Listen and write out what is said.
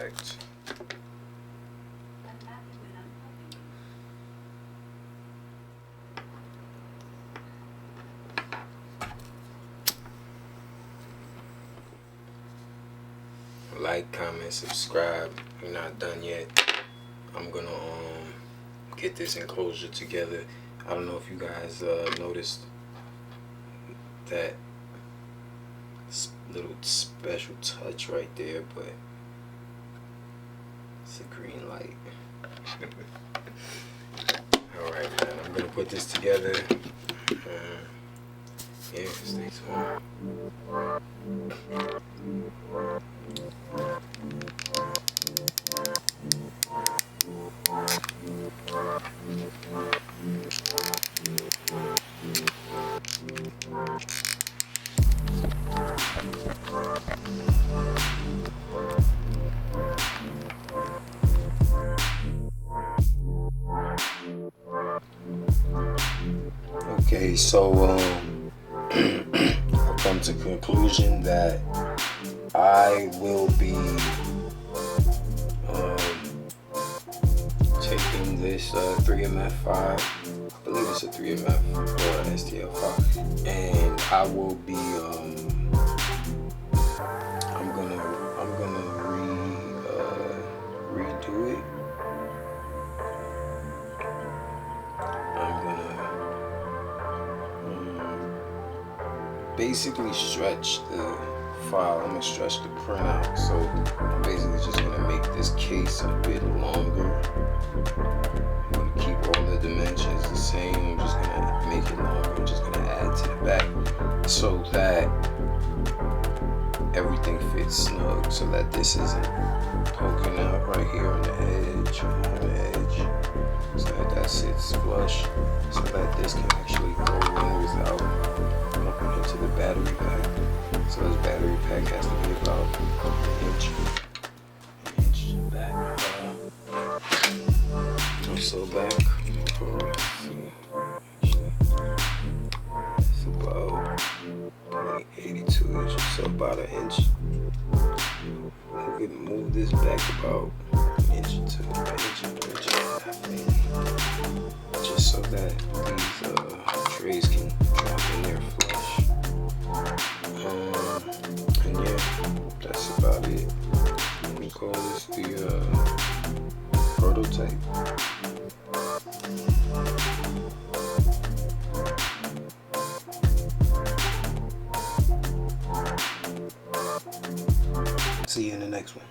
effect. Like, comment, subscribe. We're not done yet. I'm gonna get this enclosure together. I don't know if you guys noticed that little special touch right there, but it's a green light. Alright, man, I'm gonna put this together. Yeah, stay tuned. Okay, so I've come to the conclusion that I will be taking this 3MF5, I believe it's a 3MF or STL5, and I will be I'm gonna redo it. I'm gonna basically stretch the file. I'm gonna stretch the printout, so I'm basically just gonna make this case a bit longer. I'm gonna keep all the dimensions the same. I'm just gonna make it longer. I'm just gonna add to the back so that everything fits snug, so that this isn't poking out right here on the edge, so that sits flush, so that this can actually go in without bumping into the battery pack. So this battery pack has to be about an inch back. Also back. It's about 82 inches, so about an inch. We can move this back about an inch to an inch and a half, maybe, just so that these trays can drop in there flush. And yeah, that's about it. We call this the prototype. See you in the next one.